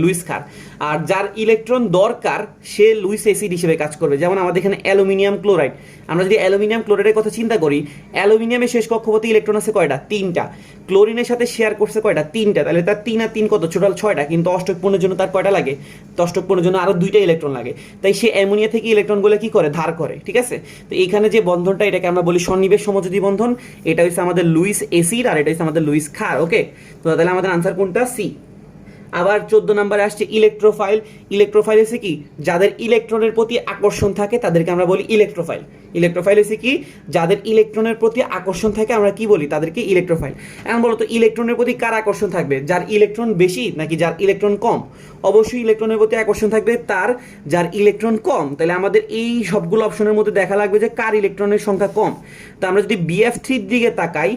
লুইস ক্ষার। আর যার ইলেকট্রন দরকার সে লুইস অ্যাসিড হিসেবে কাজ করবে। যেমন আমাদের এখানে অ্যালুমিনিয়াম ক্লোরাইড, আমরা যদি অ্যালুমিনিয়াম ক্লোরাইডের কথা চিন্তা করি, অ্যালুমিনিয়ামের শেষ কক্ষপথে ইলেকট্রন আছে কয়টা, 3টা। ক্লোরিনের সাথে শেয়ার করছে কয়টা, 3টা। তাহলে তার 3 আর 3 কত, টোটাল 6টা। কিন্তু অষ্টক পূর্ণের জন্য তার কয়টা লাগে, অষ্টক পূর্ণের জন্য আরো 2টা ইলেকট্রন লাগে। তাই সে অ্যামোনিয়া থেকে ইলেকট্রনগুলো কি করে, ধার করে। ঠিক আছে, তো এইখানে যে বন্ধনটা, এটাকে আমরা বলি সন্নিবেশ সমযোজী বন্ধন। এটা হচ্ছে আমাদের লুইস অ্যাসিড, আর এটা হচ্ছে আমাদের লুইস ক্ষার। ওকে, তো তাহলে আমাদের আনসার কোনটা, সি। আবার 14 নম্বরে আসছে ইলেকট্রোফাইল। ইলেকট্রোফাইল হচ্ছে কি, যাদের ইলেকট্রনের প্রতি আকর্ষণ থাকে তাদেরকে আমরা বলি ইলেকট্রোফাইল। ইলেকট্রোফাইল হচ্ছে কি, যাদের ইলেকট্রনের প্রতি আকর্ষণ থাকে আমরা কি বলি, তাদেরকে ইলেকট্রোফাইল। এখন বলো তো, ইলেকট্রনের প্রতি কার আকর্ষণ থাকবে, যার ইলেকট্রন বেশি নাকি যার ইলেকট্রন কম? অবশ্যই ইলেকট্রনের প্রতি আকর্ষণ থাকবে তার, যার ইলেকট্রন কম। তাহলে আমাদের এই সবগুলো অপশনের মধ্যে দেখা লাগবে যে কার ইলেকট্রনের সংখ্যা কম। তো আমরা যদি BF3 দিকে তাকাই,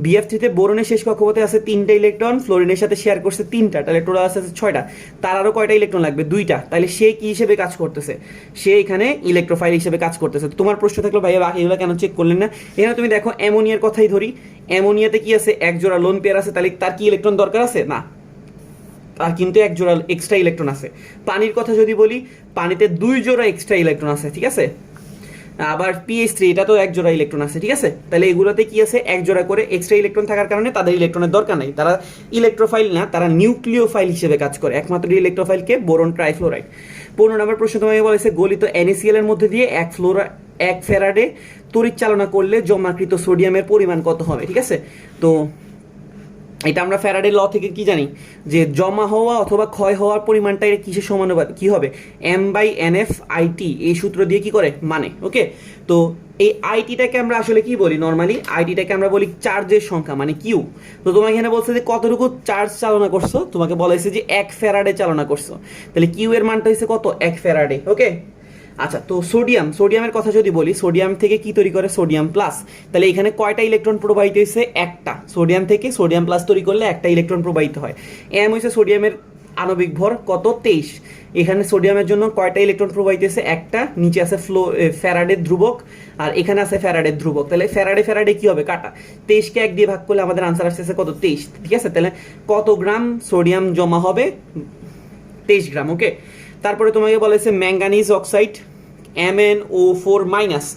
BF3-তে বোরনের শেষ কক্ষপথে আছে 3টা ইলেকট্রন, ফ্লোরিনের সাথে শেয়ার করছে 3টা, তাহলে টোটাল আছে 6টা। তার আরো কয়টা ইলেকট্রন লাগবে, 2টা। তাহলে সে কি হিসেবে কাজ করতেছে, সে এখানে ইলেকট্রোফাইল হিসেবে কাজ করতেছে। তোমার প্রশ্ন থাকলো ভাইয়া বাকি এগুলো কেন চেক করলেন না? এখানে তুমি দেখো অ্যামোনিয়ার কথাই ধরি, অ্যামোনিয়াতে কি আছে, এক জোড়া লোন পেয়ার আছে, তাহলে তার কি ইলেকট্রন দরকার আছে, না, তার কিন্তু এক জোড়া এক্সট্রা ইলেকট্রন আছে। পানির কথা যদি বলি, পানিতে 2 জোড়া এক্সট্রা ইলেকট্রন আছে। ঠিক আছে, আবার PH3 এটা তো এক জোড়া ইলেকট্রন আছে। ঠিক আছে, তাহলে এগুলোতে কি আছে, এক জোড়া করে এক্সট্রা ইলেকট্রন থাকার কারণে তাদের ইলেকট্রনের দরকার নাই, তারা ইলেকট্রোফাইল না, তারা নিউক্লিওফাইল হিসেবে কাজ করে। একমাত্র ইলেকট্রোফাইলকে বোরন ট্রাইফ্লোরাইড। 15 নম্বর প্রশ্ন তোমাকে বলেছে, গলিত NaCl এর মধ্যে দিয়ে 1 ফ্যারাডে তড়িৎ চালনা করলে জমাকৃত সোডিয়ামের পরিমাণ কত হবে? ঠিক আছে, তো এটা আমরা ফ্যারাডের ল থেকে কি জানি, যে জমা হওয়া অথবা ক্ষয় হওয়ার পরিমাণটা এটা কিসের সমানুপাতিক, কি হবে, M/NF/IT, এই সূত্র দিয়ে কি করে মানে। ওকে, তো এই আইটিটাকে আমরা আসলে কি বলি, নর্মালি আইটিটাকে আমরা বলি চার্জের সংখ্যা, মানে কিউ। তো তোমাকে এখানে বলছে যে কতটুকু চার্জ চালনা করছো, তোমাকে বলা হয়েছে যে 1 ফ্যারাডে চালনা করছো, তাহলে কিউ এর মানটা হচ্ছে কত, 1 ফ্যারাডে। ওকে, আচ্ছা, তো সোডিয়ামের কথা যদি বলি, সোডিয়াম থেকে কি তৈরি করে, সোডিয়াম প্লাস। তাহলে এখানে কয়টা ইলেকট্রন প্রবাহিত হয়েছে, একটা। সোডিয়াম থেকে সোডিয়াম প্লাস তৈরি করলে একটা ইলেকট্রন প্রবাহিত হয়। এম হচ্ছে সোডিয়ামের আণবিক ভর কত, 23। এখানে সোডিয়ামের জন্য কয়টা ইলেকট্রন প্রবাহিত হয়েছে, একটা। নিচে আছে ফ্যারাডের ধ্রুবক, আর এখানে আছে ফ্যারাডের ধ্রুবক। তাহলে ফ্যারাডে কি হবে, কাটা। 23কে 1 দিয়ে ভাগ করলে আমাদের আনসার আসতেছে কত, 23। ঠিক আছে, তাহলে কত গ্রাম সোডিয়াম জমা হবে, 23 গ্রাম। ওকে, তারপরে তোমাকে বলেছে ম্যাঙ্গানিজ অক্সাইড MnO4-।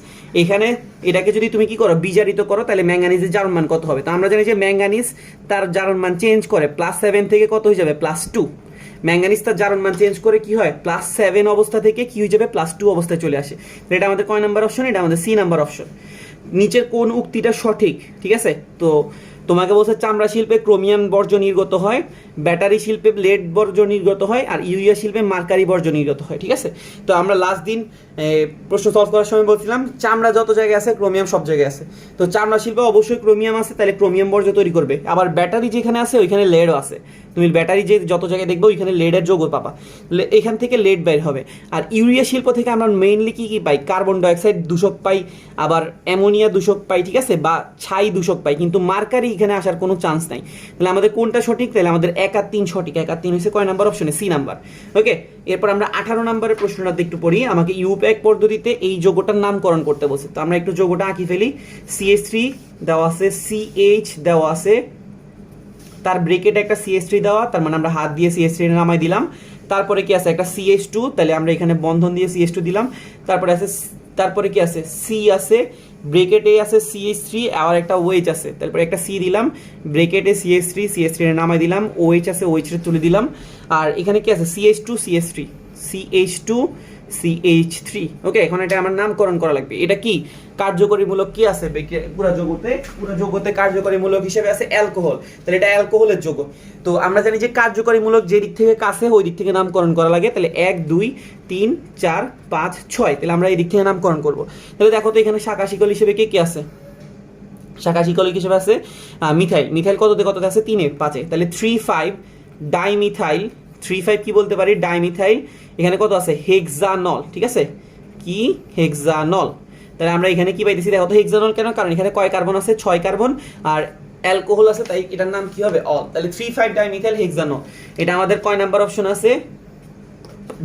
এখানে এটাকে যদি তুমি কি করো, বিজারিত করো, তাহলে ম্যাঙ্গানিজের জারণ মান কত হবে? তো আমরা জানি যে ম্যাঙ্গানিজ তার জারণ মান চেঞ্জ করে, +7 থেকে কত হয়ে যাবে, +2। ম্যাঙ্গানিজ তার জারণ মান চেঞ্জ করে কি হয়, +7 অবস্থা থেকে কি হয়ে যাবে, +2 অবস্থায় চলে আসে। এটা আমাদের কয় নাম্বার অপশন, এটা আমাদের সি নাম্বার অপশন। নিচের কোন উক্তিটা সঠিক? ঠিক আছে, তো তোমাকে বলছে চামড়া শিল্পে ক্রোমিয়াম বর্জ্য নির্গত হয়, ব্যাটারি শিল্পে লেড বর্জ্য নির্গত হয়, আর ইউরিয়া শিল্পে মার্কারি বর্জ্য নির্গত হয়। ঠিক আছে, তো আমরা লাস্ট দিন প্রশ্ন সলভ করার সময় বলছিলাম চামড়া যত জায়গায় আছে ক্রোমিয়াম সব জায়গায় আছে। তো চামড়া শিল্পে অবশ্যই ক্রোমিয়াম আছে, তাহলে ক্রোমিয়াম বর্জ্য তৈরি করবে। আবার ব্যাটারি যেখানে আছে ওইখানে লেডও আছে, তুমি ব্যাটারি যে যত জায়গায় দেখবে ওইখানে লেডের যৌগ পাবা, এখান থেকে লেড বের হবে। আর ইউরিয়া শিল্প থেকে আমরা মেইনলি কি পাই, কার্বন ডাইঅক্সাইড দূষক পাই, আবার অ্যামোনিয়া দূষক পাই। ঠিক আছে, বা ছাই দূষক পাই, কিন্তু মার্কারি এখানে আসার কোনো চান্স নাই। তাহলে আমাদের কোনটা সঠিক, তাহলে আমাদের 1 আর 3 সঠিক। 1 আর 3 হচ্ছে কয় নাম্বার অপশনে, সি নাম্বার। ওকে, এরপর আমরা 18 নম্বরের প্রশ্নটা একটু পড়ি। আমাকে ইউপ্যাক পদ্ধতিতে এই যৌগটার নামকরণ করতে বলছে, তো আমরা একটু যৌগটা আঁকি ফেলি। CH3 দেওয়া আছে, CH দেওয়া আছে, তার ব্রেকেটে একটা CH3 দেওয়া, তার মানে আমরা হাত দিয়ে CH3 নামাই দিলাম। তারপরে কি আছে, একটা CH2, তাহলে আমরা এখানে বন্ধন দিয়ে CH2 দিলাম। তারপরে কি আছে, C আছে, ব্রেকেটে আছে CH3, আবার একটা OH আছে, তারপরে একটা C দিলাম, ব্রেকেটে CH3 নামাই দিলাম, OH আছে, OH তুলে দিলাম। আর এখানে কি আছে, CH2 CH3 CH3। ওকে, এখন এটা আমার নামকরণ করা লাগবে। এটা কি কার্যকরী মূলক কি আছে পুরা যৌগতে কার্যকরী মূলক হিসেবে আছে অ্যালকোহল, তাহলে এটা অ্যালকোহলের যৌগ। তো আমরা জানি যে কার্যকরী মূলক যে দিক থেকে কাছে ওই দিক থেকে নামকরণ করা লাগে, তাহলে 1 2 3 4 5 6, তাহলে আমরা এই দিক থেকে নামকরণ করব। তাহলে দেখো তো এখানে শাখা শিকল হিসেবে কে আছে, শাখা শিকল হিসেবে আছে মিথাইল কততে আছে 3 এ 5 এ, তাহলে 3 5 ডাইমিথাইল, 3 5 কি বলতে পারি ডাইমিথাইল, এখানে কত আছে হেক্সানল, ঠিক আছে কি হেক্সানল। তাহলে আমরা এখানে কি পাইতেছি দেখো তো হেক্সানল কেন, কারণ এখানে কয় কার্বন আছে 6 কার্বন আর অ্যালকোহল আছে, তাই এটার নাম কি হবে অল। তাহলে 3 5 ডাইমিথাইল হেক্সানল, এটা আমাদের কয় নাম্বার অপশন আছে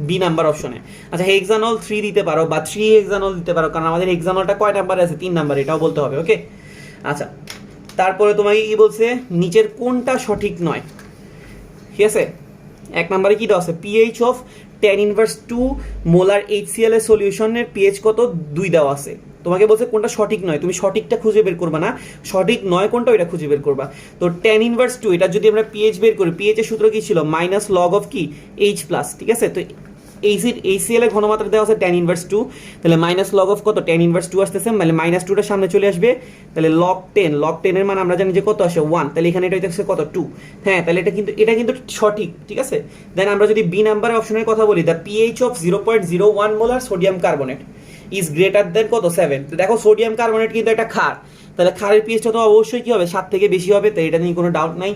বি নাম্বার অপশনে। আচ্ছা হেক্সানল 3 দিতে পারো বা 3 হেক্সানল দিতে পারো, কারণ আমাদের হেক্সানলটা কয় নাম্বারে আছে 3 নাম্বার, এটাও বলতে হবে। ওকে, আচ্ছা তারপরে তোমাকে কি বলছে নিচের কোনটা সঠিক নয়, ঠিক আছে। 1 নম্বরে কি দেওয়া আছে pH of tan inverse 2 molar HCl এর সলিউশনের পিএইচ কত 2 দেওয়া আছে। তোমাকে বলছে কোনটা সঠিক নয়, তুমি সঠিকটা খুঁজে বের করবা না, সঠিক নয় কোনটা ওইটা খুঁজে বের করবা। তো tan ইনভার্স 2 এটা যদি আমরা পিএইচ বের করি, পিএইচ এর সূত্র কি ছিল মাইনাস লগ অফ কি H প্লাস, ঠিক আছে। তো HCl এর ঘনমাত্রা দেওয়া আছে tan ইনভার্স 2, তাহলে মাইনাস লগ অফ কত tan ইনভার্স 2 আসতেছে, মানে মাইনাস 2টা সামনে চলে আসবে, তাহলে লগ 10 এর মান আমরা জানি যে কত আসে 1, তাহলে এখানে এটা হইতেছে কত 2। হ্যাঁ, তাহলে এটা কিন্তু সঠিক, ঠিক আছে। দেন আমরা যদি বি নাম্বারের অপশনের কথা বলি, the pH of 0.01 molar sodium carbonate is greater than কত 7। তো দেখো সোডিয়াম কার্বনেট কিন্তু একটা ক্ষার, তাহলে ক্ষারের পিএইচটা তো অবশ্যই কি হবে 7 থেকে বেশি হবে, তাই এটা নিয়ে কোনো ডাউট নাই।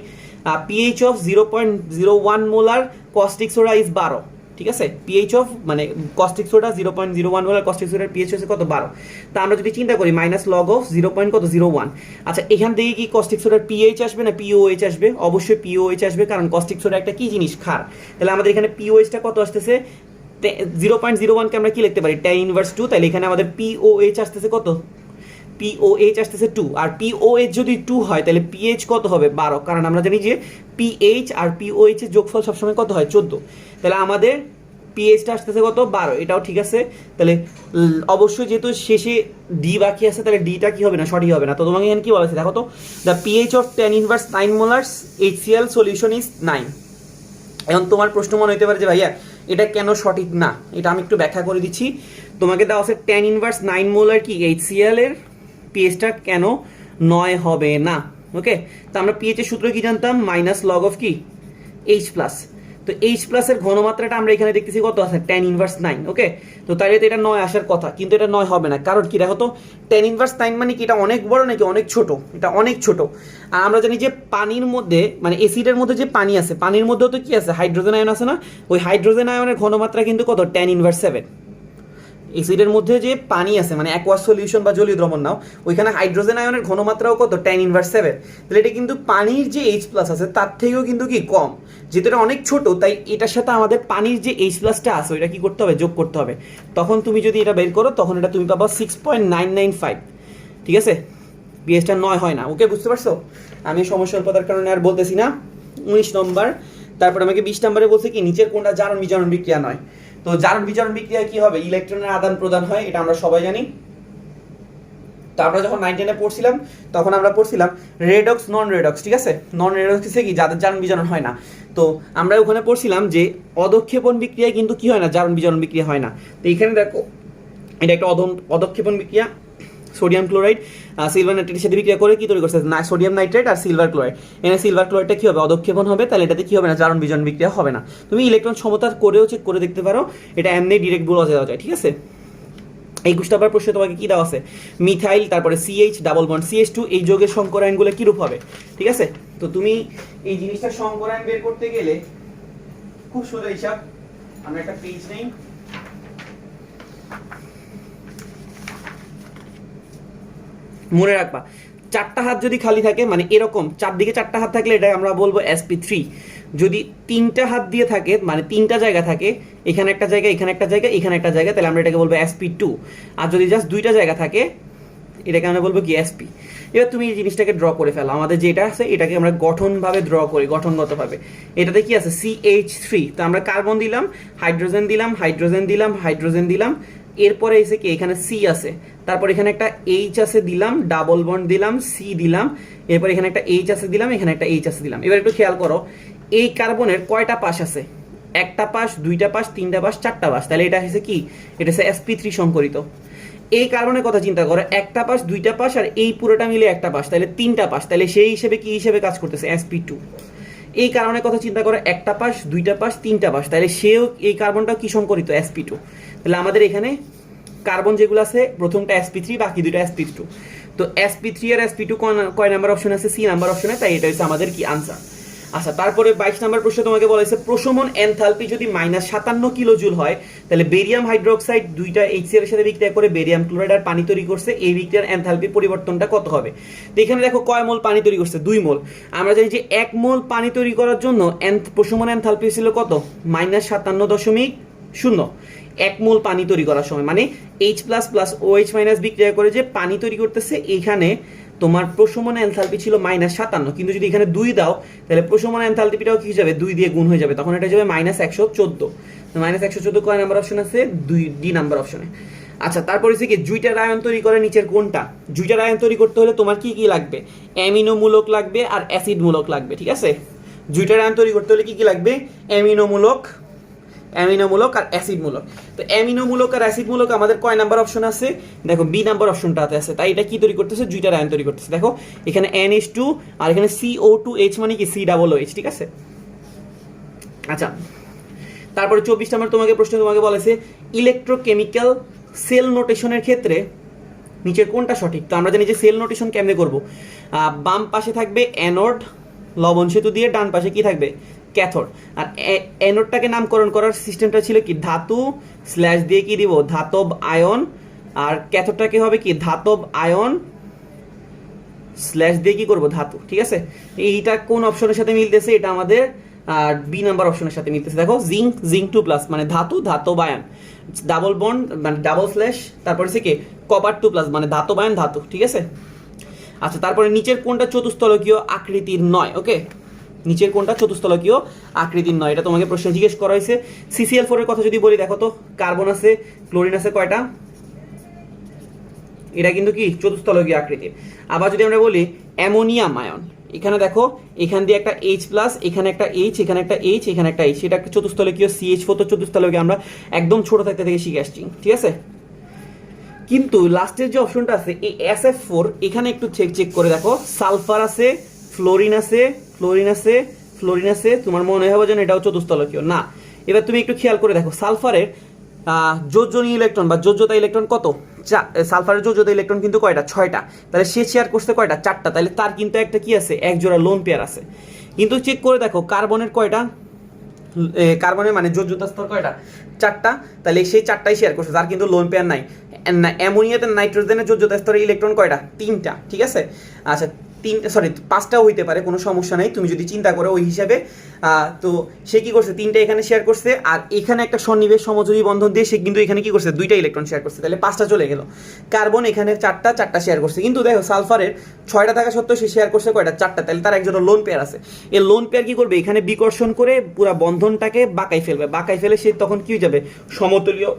PH of 0.01 molar caustic soda is 12, ঠিক আছে। পিএইচ অফ মানে কস্টিক সোডা 0.01 মোলার কস্টিক সোডার পিএইচ হচ্ছে কত 12। তা আমরা যদি চিন্তা করি মাইনাস লগ অফ 0.01, আচ্ছা এখান থেকে কি কস্টিক সোডার পিএইচ আসবে না পিওএইচ আসবে, অবশ্যই পিওএইচ আসবে, কারণ কস্টিক সোডা একটা কি জিনিস ক্ষার। তাহলে আমাদের এখানে পিওএইচটা কত আসতেছে 0.01 কে আমরা কি লিখতে পারি tan ইনভার্স 2, তাহলে এখানে আমাদের পিওএইচ আসতেছে কত পিওএইচ আসতেছে 2, আর পিওএইচ যদি 2 হয় তাহলে পিএইচ কত হবে 12, কারণ আমরা জানি যে পিএইচ আর পিওএইচ এর যোগফল সবসময় কত হয় 14। তাহলে আমাদের পিএইচটা আসতেছে কত 12, এটাও ঠিক আছে। তাহলে অবশ্যই যেহেতু শেষে ডি বাকি আছে, তাহলে ডিটা কি হবে না সঠিক হবে না। তো তোমাকে এখানে কি বলা আছে দেখো তো, the pH of tan inverse 9 মোলার্স HCl solution is 9। এখন তোমার প্রশ্ন মনে হতে পারে যে ভাইয়া এটা কেন সঠিক না, এটা আমি একটু ব্যাখ্যা করে দিচ্ছি। তোমাকে দেওয়া আছে tan ইনভার্স 9 মোলার কি HCl এর পিএইচটা কেন 9 হবে না। ওকে, তো আমরা পিএইচ এর সূত্র কি জানতাম মাইনাস লগ অফ কি H প্লাস, তো H প্লাসের ঘনমাত্রাটা আমরা এখানে দেখতেছি কত আছে tan ইনভার্স 9। ওকে, তো তাহলে তো এটা 9 আসার কথা, কিন্তু এটা 9 হবে না, কারণ কি দেখো তো tan ইনভার্স 9 মানে কি এটা অনেক বড় নাকি অনেক ছোট, এটা অনেক ছোট। আর আমরা জানি যে পানির মধ্যে মানে অ্যাসিডের মধ্যে যে পানি আছে, পানির মধ্যেও তো কি আছে হাইড্রোজেন আয়ন আছে না, ওই হাইড্রোজেন আয়নের ঘনমাত্রা কিন্তু কত tan ইনভার্স 7। অ্যাসিডের মধ্যে যে পানি আছে মানে অ্যাকোয়াস সলিউশন বা জলীয় দ্রবণ নাও, ওইখানে হাইড্রোজেন আয়নের ঘনমাত্রাও কত tan ইনভার্স 7। তাহলে এটা কিন্তু পানির যে H প্লাস আছে তার থেকেও কিন্তু কি কম, যেহেতু এটা অনেক ছোট, তাই এটার সাথে আমাদের পানির যে H প্লাসটা আছে ওইটা কি করতে হবে যোগ করতে হবে। তখন তুমি যদি এটা বের করো তখন এটা তুমি পাবা 6.995, ঠিক আছে। পিএইচটা 9 হয় না। ওকে, বুঝতে পারছো? আমি সমস্যা অল্পতার কারণে আর বলতেছি না। 19 নম্বর, তারপর আমাকে 20 নম্বরে বলছে কি নিচের কোনটা জারণ বিজারণ বিক্রিয়া নয়। তো জারণ বিজারণ বিক্রিয়া কি হবে, ইলেকট্রনের আদান প্রদান হয়, এটা আমরা সবাই জানি। তো আমরা যখন 9 10-এ পড়ছিলাম তখন আমরা পড়ছিলাম রেডক্স নন রেডক্স, ঠিক আছে। নন রেডক্স হচ্ছে কি যাদের জারণ বিজারণ হয় না। তো আমরা ওখানে পড়ছিলাম যে অদক্ষেপণ বিক্রিয়ায় কিন্তু কি হয় না জারণ বিজারণ বিক্রিয়া হয় না। তো এখানে দেখো এটা একটা অদক্ষেপণ বিক্রিয়া, সোডিয়াম ক্লোরাইড সিলভার নাইট্রেটের সাথে বিক্রিয়া করে কি তৈরি করছে না সোডিয়াম নাইট্রেট আর সিলভার ক্লোরাইড। এখানে সিলভার ক্লোরাইডটা কি হবে অদক্ষেপণ হবে, তাহলে এটাতে কি হবে না জারণ বিজারণ বিক্রিয়া হবে না। তুমি ইলেকট্রন সমতা করেও চেক করে দেখতে পারো, এটা এমনি ডিরেক্ট বলা দেওয়া যায়, ঠিক আছে। 21 নম্বর প্রশ্নে তোমাকে কি দেওয়া আছে মিথাইল, তারপরে CH ডাবল বন্ড CH2 এই যৌগের সংকরায়নগুলো কি রূপ হবে, ঠিক আছে। তো তুমি এই জিনিসটা সংকরায়ন বের করতে গেলে খুব সোজা হিসাব, আমরা একটা পেজ নেই, মনে রাখবা 4টা হাত যদি খালি থাকে মানে এরকম চারদিকে 4টা হাত থাকলে এটা আমরা বলবো sp3। যদি 3টা হাত দিয়ে থাকে মানে 3টা জায়গা থাকে, এখানে একটা জায়গা এখানে একটা জায়গা এখানে একটা জায়গা, তাহলে আমরা এটাকে বলবো sp2। আর যদি জাস্ট 2টা জায়গা থাকে এটাকে আমরা বলবো কি sp। এবার তুমি এই জিনিসটাকে ড্র করে ফেলো, আমাদের যেটা আছে এটাকে আমরা গঠনভাবে ড্র করি গঠনগতভাবে। এটাতে কি আছে CH3, তো আমরা কার্বন দিলাম, হাইড্রোজেন দিলাম, হাইড্রোজেন দিলাম, হাইড্রোজেন দিলাম, এরপরে এসে কি এখানে C আছে, তারপর এখানে একটা H আছে দিলাম, ডাবল বন্ড দিলাম, C দিলাম, এরপর এখানে একটা H আছে দিলাম, এখানে একটা H আছে দিলাম। এবার একটু খেয়াল করো এই কার্বনের কয়টা পাশ আছে, একটা পাশ, দুইটা পাশ, তিনটা পাশ, চারটা পাশ, তাহলে এটা হচ্ছে কি, এটা হচ্ছে sp3 সংকরিত। এই কার্বনের কথা চিন্তা করো, একটা পাশ, দুইটা পাশ আর এই পুরোটা মিলে একটা পাশ, তাহলে তিনটা পাশ, তাহলে সেই হিসেবে কি হিসেবে কাজ করতেছে, sp2। এই কার্বনের কথা চিন্তা করো, একটা পাশ, দুইটা পাশ, তিনটা পাশ, তাহলে সেও এই কার্বনটাও কি সংকরিত, sp2। তাহলে আমাদের এখানে কার্বন যেগুলো আছে প্রথমটা sp3, বাকি দুইটা sp2। তো sp3 আর sp2 কয় নাম্বার অপশন আছে, সি নাম্বার অপশনে, তাই এটা হচ্ছে আমাদের কি আনসার। আচ্ছা, তারপরে 22 নাম্বার প্রশ্ন তোমাকে বলা হয়েছে প্রশমন এনথালপি যদি -57 কিলো জুল হয়, তাহলে বেরিয়াম হাইড্রোক্সাইড দুইটা HCl এর সাথে বিক্রিয়া করে বেরিয়াম ক্লোরাইড আর পানি তৈরি করছে, এই বিক্রিয়ার এনথালপি পরিবর্তনটা কত হবে। তো এখানে দেখো কয় মোল পানি তৈরি করছে, 2 মোল। আমরা জানি যে 1 মোল পানি তৈরি করার জন্য প্রশমন এনথালপি ছিল কত, -57.0। 1 মোল পানি তৈরি করার সময় মানে H+ + OH- বিক্রিয়া করে যে পানি তৈরি করতেছে, এইখানে তোমার প্রশমন এনথালপি ছিল -57, কিন্তু যদি এখানে 2 দাও তাহলে প্রশমন এনথালপিটাও কি যাবে, 2 দিয়ে গুণ হয়ে যাবে, তখন এটা যাবে -114। -114 কয় নাম্বার অপশন আছে, 2 ডি নাম্বার অপশনে। আচ্ছা, তারপরে হচ্ছে কি জুইটার আয়ন তৈরি করে নিচের কোনটা। জুইটার আয়ন তৈরি করতে হলে তোমার কি কি লাগবে, অ্যামিনো মূলক লাগবে আর অ্যাসিড মূলক লাগবে, ঠিক আছে। জুইটার আয়ন তৈরি করতে হলে কি কি লাগবে, অ্যামিনো মূলক আর অ্যাসিড মূলক। তো অ্যামিনো মূলক আর অ্যাসিড মূলক আমাদের কয় নাম্বার অপশন আছে, দেখো বি নাম্বার অপশনটাতে আছে। তাই এটা কি তৈরি করতেছে, জুইটার আয়ন তৈরি করতেছে। দেখো এখানে NH2 আর এখানে CO2H মানে কি COOH, ঠিক আছে। আচ্ছা, তারপরে 24 নাম্বার তোমাকে প্রশ্ন তোমাকে বলেছে ইলেকট্রোকেমিক্যাল সেল নোটেশনের ক্ষেত্রে নিচের কোনটা সঠিক। তো আমরা জানি যে সেল নোটেশন কেমনে করব, বাম পাশে থাকবে অ্যানোড লবণ সেতু দিয়ে, ডান পাশে কি থাকবে, ক্যাথোড। আর অ্যানোডটাকে নামকরণ করার সিস্টেমটা ছিল কি, ধাতু স্ল্যাশ দিয়ে কি দিব, ধাতব আয়ন। আর ক্যাথোডটাকে হবে কি, ধাতব আয়ন স্ল্যাশ দিয়ে কি করব, ধাতু, ঠিক আছে। এইটা কোন অপশনের সাথে মিলতেছে, এটা আমাদের বি নাম্বার অপশনের সাথে মিলতেছে। দেখো জিঙ্ক 2+ মানে ধাতু, ধাতব আয়ন, ডাবল বন্ড মানে ডাবল স্ল্যাশ, তারপরে হচ্ছে কি কপার 2+ মানে ধাতব আয়ন, ধাতু, ঠিক আছে। আচ্ছা, তারপরে নিচের কোনটা চতুস্থলকীয় আকৃতির নয়, ওকে। নিচের কোনটা চতুস্থলকীয় আকৃতির নয়, এটা তোমাকে প্রশ্ন জিজ্ঞেস করা হয়েছে। CCl4 এর কথা যদি বলি, দেখো তো কার্বন আছে, ক্লোরিন আছে কয়টা, এটা কিন্তু কি চতুস্থলকীয় আকৃতির। আবার যদি আমরা বলি অ্যামোনিয়াম আয়ন, এখানে দেখো এখান দিয়ে একটা H+, এখানে একটা H, এখানে একটা H, এখানে একটা H, এটা একটা চতুস্থলকীয়। CH4 তো চতুস্থলকীয়, আমরা একদম ছোট থাকতে থেকে শিখে আসছি, ঠিক আছে। কিন্তু লাস্টের যে অপশনটা আছে এই SF4, এখানে একটু চেক করে দেখো, সালফার আছে, ফ্লোরিন আছে, তোমার মনে হবে যেন এটাও চতুস্থলকীয় না। এবার তুমি একটু খেয়াল করে দেখো, সালফারের যোজ্যনীয় ইলেকট্রন বা যোজ্যতা ইলেকট্রন কত, সালফারের যোজ্যতা ইলেকট্রন কিন্তু কয়টা, 6টা। তাহলে সে শেয়ার করছে কয়টা, 4টা, তাহলে তার কিন্তু একটা কি আছে, এক জোড়া লোন পেয়ার আছে। কিন্তু চেক করে দেখো কার্বনের কয়টা, কার্বনের মানে যোজ্যতা স্তর কয়টা, 4টা, তাহলে সেই 4টাই শেয়ার করছে, যার কিন্তু লোন পেয়ার নাই। অ্যামোনিয়াতে নাইট্রোজেনের যোজ্যতা স্তরে ইলেকট্রন কয়টা, 3টা, ঠিক আছে। আচ্ছা, 5টাও হইতে পারে, কোনো সমস্যা নেই তুমি যদি চিন্তা করো ওই হিসাবে। তো সে কি করছে, 3টা এখানে শেয়ার করছে, আর এখানে একটা সন্নিবেশ সমযোজী বন্ধন দিয়ে সে কিন্তু এখানে কি করছে, 2টা ইলেকট্রন শেয়ার করছে, তাহলে 5টা চলে গেল। কার্বন এখানে 4টা শেয়ার করছে, কিন্তু দেখো সালফারের 6টা থাকা সত্ত্বেও সে শেয়ার করছে কয়টা, 4টা, তাহলে তার একজন লোন পেয়ার আছে। এই লোন পেয়ার কি করবে, এখানে বিকর্ষণ করে পুরো বন্ধনটাকে বাঁকাই ফেলে সে তখন কি হয়ে যাবে, সমতলীয়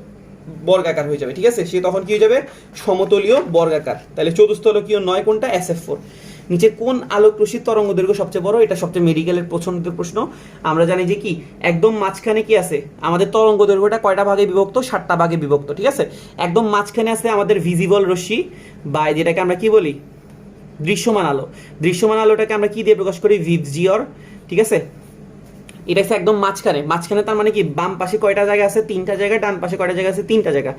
বর্গাকার হয়ে যাবে, ঠিক আছে। সে তখন কি হয়ে যাবে, সমতলীয় বর্গাকার। তাহলে চতুস্থলকীয় নয় কোনটা, SF4। নিচে কোন আলোক রশ্মির তরঙ্গ দৈর্ঘ্য সবচেয়ে বড়, এটা সবচেয়ে মেডিকেলের পছন্দ প্রশ্ন। আমরা জানি যে কি একদম মাঝখানে কি আছে, আমাদের তরঙ্গ দৈর্ঘ্যটা কয়টা ভাগে বিভক্ত, 7টা ভাগে বিভক্ত, ঠিক আছে। একদম মাঝখানে আছে আমাদের ভিজিবল রশ্মি বা যেটাকে আমরা কি বলি, দৃশ্যমান আলো। দৃশ্যমান আলোটাকে আমরা কি দিয়ে প্রকাশ করি, ভিজিওর, ঠিক আছে। এটা হচ্ছে একদম মাঝখানে, তার মানে কি বাম পাশে কয়টা জায়গা আছে, 3টা জায়গা, ডান পাশে কয়টা জায়গা আছে, 3টা জায়গা।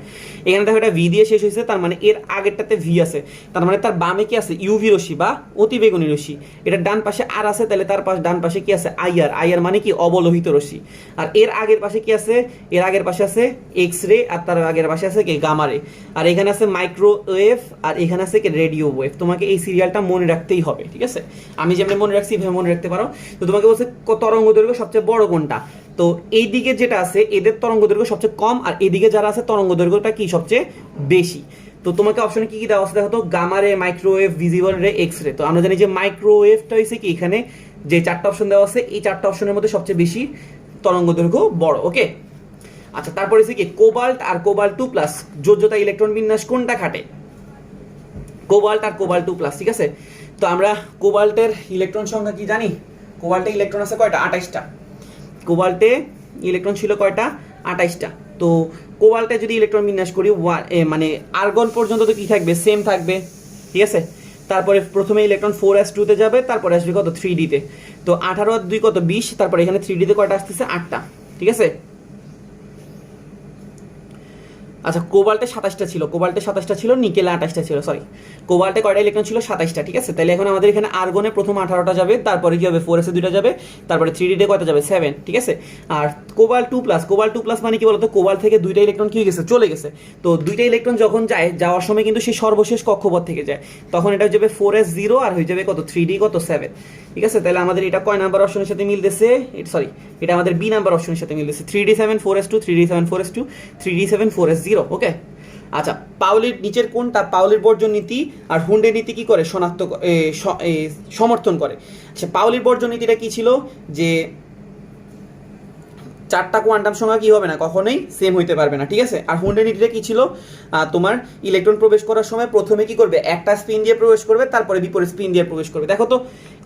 এখানে দেখো এটা ভি দিয়ে শেষ হয়েছে, তার মানে এর আগেরটাতে ভি আছে, তার মানে তার বামে কি আছে, ইউভি রশ্মি বা অতিবেগুনি রশ্মি। এটা ডান পাশে আর আছে, তাহলে তার ডান পাশে কি আছে, আইআর মানে কি অবলোহিত রশ্মি। আর এর আগের পাশে কি আছে, এর আগের পাশে আছে এক্স রে, আর তার আগের পাশে আছে কি গামা রে। আর এখানে আছে মাইক্রোওয়েভ, আর এখানে আছে কি রেডিও ওয়েভ। তোমাকে এই সিরিয়ালটা মনে রাখতেই হবে, ঠিক আছে। আমি যেমন মনে রাখছি এভাবে মনে রাখতে পারো। তো তোমাকে বলছে তরঙ্গ দৈর্ঘ্য সবচেয়ে বড় কোনটা, তো এই দিকে যেটা আছে এদের তরঙ্গ দৈর্ঘ্য সবচেয়ে কম, আর এইদিকে যারা আছে তরঙ্গ দৈর্ঘ্যটা কি সবচেয়ে বেশি। তো তোমাকে অপশনে কি কি দেওয়া আছে দেখো তো, গামা রে, মাইক্রোওয়েভ, ভিজিবল রে, এক্স রে। তো আমরা জানি যে মাইক্রোওয়েভটা হইছে কি, এখানে যে 4টা অপশন দেওয়া আছে এই 4টা অপশনের মধ্যে সবচেয়ে বেশি তরঙ্গ দৈর্ঘ্য বড়, ওকে। আচ্ছা, তারপরে হচ্ছে কি কোবাল্ট আর কোবাল্ট 2+ যোজ্যতা ইলেকট্রন বিন্যাস কোনটা খাটে, কোবাল্ট আর কোবাল্ট 2+, ঠিক আছে। তো আমরা কোবাল্টের ইলেকট্রন সংখ্যা কি জানি, কোবাল্টে ইলেকট্রন আছে কয়টা, 28টা। কোবাল্টে ইলেকট্রন ছিল কয়টা? 28টা। তো কোবাল্টে যদি ইলেকট্রন বিন্যাস করি মানে আর্গন পর্যন্ত তো কি থাকবে? সেম থাকবে, ঠিক আছে। তারপরে প্রথমে ইলেকট্রন 4s2 যাবে, তারপরে আসবে কত? 3d-তে। তো 18 আর 2 কত? 20, তারপরে এখানে 3d-তে কয়টা আসতেছে? 8টা, ঠিক আছে। আচ্ছা, কোবাল্টে 27টা ছিল, কোবাল্টে 27টা ছিল, নিকেলে 28টা ছিল, সরি। কোবাল্টে কয়টা ইলেকট্রন ছিল? 27টা, ঠিক আছে। তাহলে এখন আমাদের এখানে আর্গনে প্রথম 18টা যাবে, তারপরে কি হবে? 4s-এ 2টা যাবে, তারপরে 3d-তে কয়টা যাবে? 7, ঠিক আছে। আর কোবাল্ট 2+, কোবাল্ট 2+ মানে কি বলতো? কোবাল্ট থেকে 2টা ইলেকট্রন কি হয়ে গেছে? চলে গেছে। তো 2টা ইলেকট্রন যখন যায়, যাওয়ার সময় কিন্তু সেই সর্বশেষ কক্ষপথ থেকে যায়, তখন এটা হয়ে যাবে 4s0 আর হয়ে যাবে কত? 3d কত? 7, ঠিক আছে। তাহলে আমাদের এটা কয় নাম্বার অপশনের সাথে মিলতেছে? সরি, এটা আমাদের বি নাম্বার অপশনের সাথে মিলতেছে। 3d7 4s2, 3d7 4s2, 3d7 4s0, ওকে। আচ্ছা, পাউলির নিচের কোনটা পাউলির বর্জন নীতি আর হুন্ডের নীতি কি করে? সমর্থন করে। আচ্ছা, পাউলির বর্জন নীতিটা কি ছিল? যে 4টা কোয়ান্টাম সংখ্যা কি হবে না? কখনোই সেম হইতে পারবে না, ঠিক আছে। আর হুন্ডের নীতিটা কি ছিল? তোমার ইলেকট্রন প্রবেশ করার সময় প্রথমে কি করবে? একটা স্পিন দিয়ে প্রবেশ করবে, তারপরে বিপরীত স্পিন দিয়ে প্রবেশ করবে। দেখো তো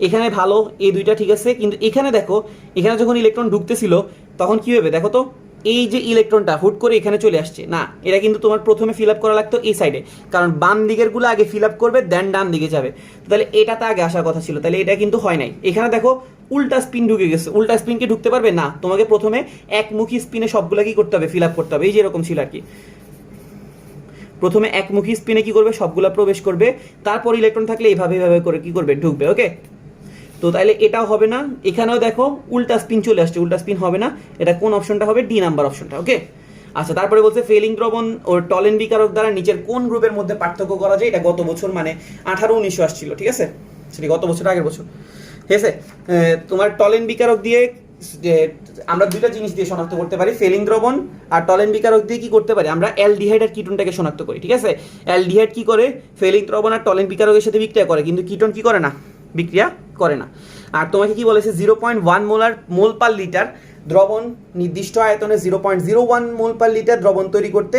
এখানে ভালো, এই দুইটা ঠিক আছে, কিন্তু এখানে দেখো, এখানে যখন ইলেকট্রন ঢুকতেছিল তখন কি হবে? দেখো তো, এই যে ইলেকট্রনটা হুট করে এখানে চলে আসছে না, এটা কিন্তু তোমার প্রথমে ফিল আপ করা লাগতো এই সাইডে, কারণ বাম দিকের গুলো আগে ফিল আপ করবে, দেন ডান দিকে যাবে। তাহলে এটাতে আগে আসার কথা ছিল, তাহলে এটা কিন্তু হয় নাই। এখানে দেখো উল্টা স্পিন ঢুকে গেছে, উল্টা স্পিন কি ঢুকতে পারবে না? তোমাকে প্রথমে একমুখী স্পিনে সবগুলা কি করতে হবে? ফিল আপ করতে হবে, এই যে এরকম ছিল আর কি। প্রথমে একমুখী স্পিনে কি করবে? সবগুলা প্রবেশ করবে, তারপর ইলেকট্রন থাকলে এইভাবে এইভাবে করে কি করবে? ঢুকবে, ওকে। তো তাহলে এটাও হবে না, এখানেও দেখো উল্টা স্পিন চলে আসছে, উল্টা স্পিন হবে না। এটা কোন অপশনটা হবে? ডি নাম্বার অপশনটা, ওকে। আচ্ছা, তারপরে বলছে ফেলিং দ্রবণ ও টলেন বিকারক দ্বারা নিচের কোন গ্রুপের মধ্যে পার্থক্য করা যায়? এটা গত বছর মানে 18-19 আসছিল, ঠিক আছে, সেটি গত বছর, আগের বছর, ঠিক আছে। তোমার টলেন বিকারক দিয়ে আমরা দুইটা জিনিস দিয়ে শনাক্ত করতে পারি, ফেলিং দ্রবণ আর টলেন বিকারক দিয়ে কি করতে পারি? আমরা অ্যালডিহাইড আর কিটোনটাকে শনাক্ত করি, ঠিক আছে। অ্যালডিহাইড কি করে? ফেলিং দ্রবণ আর টলেন বিকারকের সাথে বিক্রিয়া করে, কিন্তু কিটোন কি করে না? বিক্রিয়া করে না। আর তোমাকে কি বলেছে? 0.1 মোল পার লিটার দ্রবণ নির্দিষ্ট আয়তনে 0.01 মোল পার লিটার দ্রবণ তৈরি করতে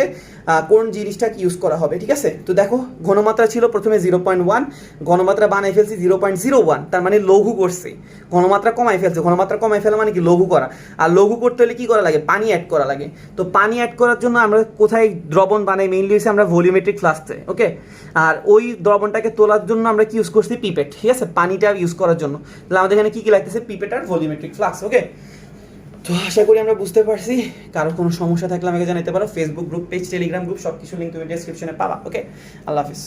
কোন জিনিসটা কি ইউজ করা হবে, ঠিক আছে। তো দেখো ঘনমাত্রা ছিল প্রথমে 0.1, ঘনমাত্রা বানাই ফেলছি 0.01, তার মানে লঘু করছে, ঘনমাত্রা কমাই ফেলছে। ঘনমাত্রা কমাই ফেলা মানে কি? লঘু করা। আর লঘু করতে হলে কি করা লাগে? পানি অ্যাড করা লাগে। তো পানি অ্যাড করার জন্য আমরা কোথায় দ্রবণ বানাই? মেইনলি হচ্ছে আমরা ভলিউমেট্রিক ফ্লাস্কে, ওকে। আর ওই দ্রবণটাকে তোলার জন্য আমরা কি ইউজ করছি? পিপেট, ঠিক আছে, পানিটা ইউজ করার জন্য। তাহলে আমাদের এখানে কি কি লাগতেছে? পিপেট আর ভলিউমেট্রিক ফ্লাস্ক, ওকে। তো আশা করি আমরা বুঝতে পারছি। কারো কোনো সমস্যা থাকলে আমাকে জানাতে পারো। Facebook group page, Telegram group, সব কিছু লিঙ্ক তুমি ডেসক্রিপশনে পাবা, ওকে। আল্লাহ হাফিজ।